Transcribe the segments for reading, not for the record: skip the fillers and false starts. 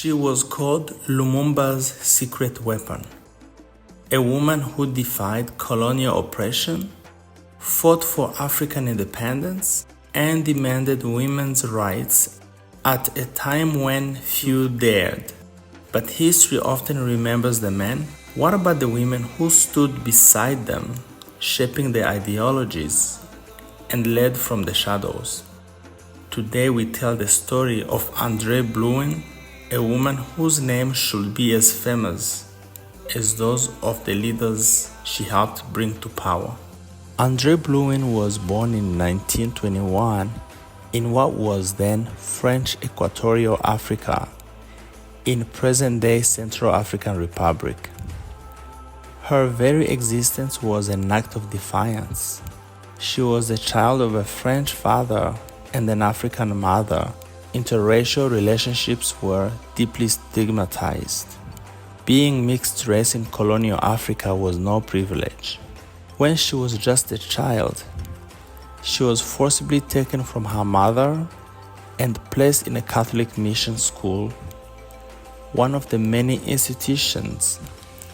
She was called Lumumba's secret weapon, a woman who defied colonial oppression, fought for African independence, and demanded women's rights at a time when few dared. But history often remembers the men. What about the women who stood beside them, shaping their ideologies, and led from the shadows? Today we tell the story of Andree Blouin, a woman whose name should be as famous as those of the leaders she helped bring to power. Andree Blouin was born in 1921 in what was then French Equatorial Africa, in present-day Central African Republic. Her very existence was an act of defiance. She was the child of a French father and an African mother. Interracial relationships were deeply stigmatized. Being mixed race in colonial Africa was no privilege. When she was just a child, she was forcibly taken from her mother and placed in a Catholic mission school, one of the many institutions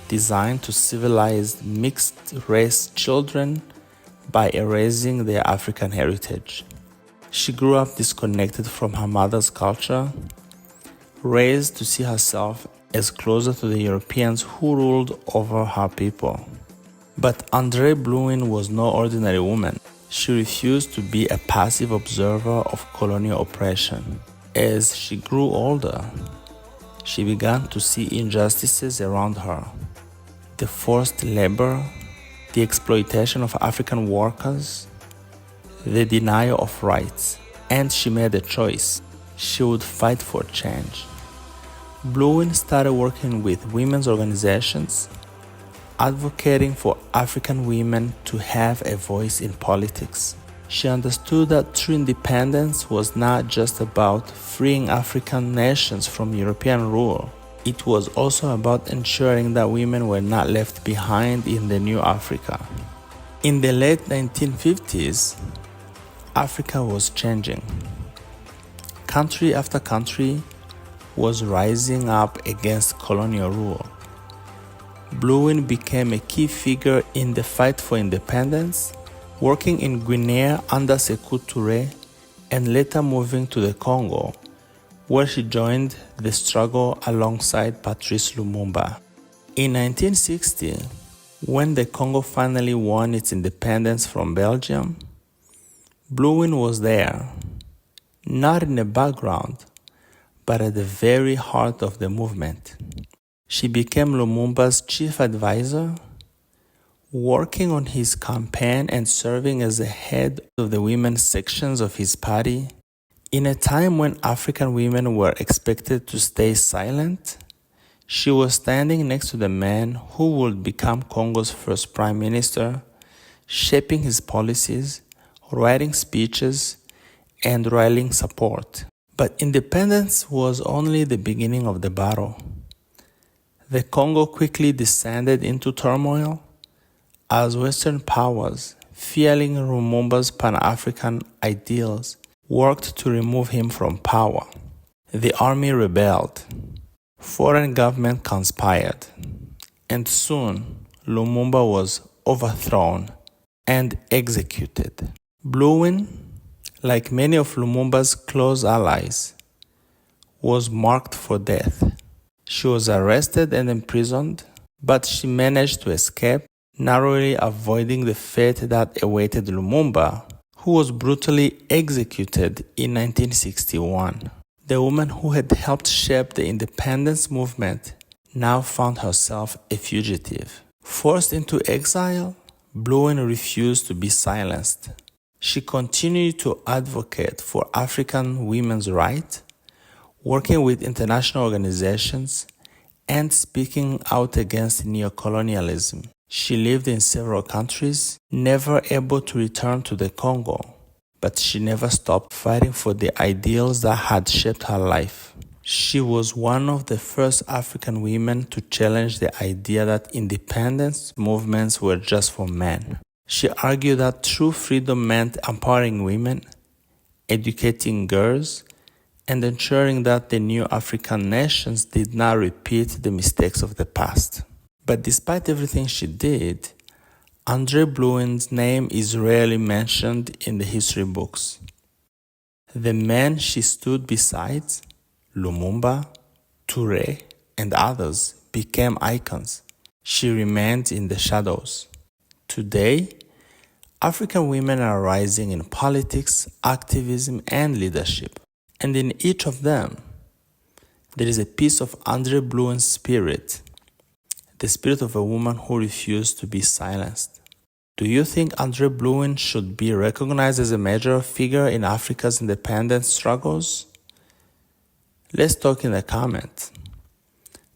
designed to civilize mixed-race children by erasing their African heritage. She grew up disconnected from her mother's culture, raised to see herself as closer to the Europeans who ruled over her people. But Andree Blouin was no ordinary woman. She refused to be a passive observer of colonial oppression. As she grew older, she began to see injustices around her: the forced labor, the exploitation of African workers, the denial of rights, and she made a choice. She would fight for change. Blouin started working with women's organizations, advocating for African women to have a voice in politics. She understood that true independence was not just about freeing African nations from European rule. It was also about ensuring that women were not left behind in the new Africa. In the late 1950s, Africa was changing. Country after country was rising up against colonial rule. Blouin became a key figure in the fight for independence, working in Guinea under Sékou Touré and later moving to the Congo, where she joined the struggle alongside Patrice Lumumba. In 1960, when the Congo finally won its independence from Belgium, Blouin was there, not in the background, but at the very heart of the movement. She became Lumumba's chief advisor, working on his campaign and serving as the head of the women's sections of his party. In a time when African women were expected to stay silent, she was standing next to the man who would become Congo's first prime minister, shaping his policies, writing speeches, and rallying support. But independence was only the beginning of the battle. The Congo quickly descended into turmoil as Western powers, fearing Lumumba's Pan-African ideals, worked to remove him from power. The army rebelled. Foreign governments conspired. And soon, Lumumba was overthrown and executed. Blouin, like many of Lumumba's close allies, was marked for death. She was arrested and imprisoned, but she managed to escape, narrowly avoiding the fate that awaited Lumumba, who was brutally executed in 1961. The woman who had helped shape the independence movement now found herself a fugitive. Forced into exile, Blouin refused to be silenced. She continued to advocate for African women's rights, working with international organizations, and speaking out against neocolonialism. She lived in several countries, never able to return to the Congo, but she never stopped fighting for the ideals that had shaped her life. She was one of the first African women to challenge the idea that independence movements were just for men. She argued that true freedom meant empowering women, educating girls, and ensuring that the new African nations did not repeat the mistakes of the past. But despite everything she did, Andree Blouin's name is rarely mentioned in the history books. The men she stood beside, Lumumba, Touré, and others, became icons. She remained in the shadows. Today, African women are rising in politics, activism, and leadership. And in each of them, there is a piece of Andree Blouin's spirit, the spirit of a woman who refused to be silenced. Do you think Andree Blouin should be recognized as a major figure in Africa's independence struggles? Let's talk in the comments.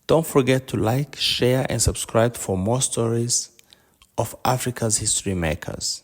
Don't forget to like, share, and subscribe for more stories of Africa's history makers.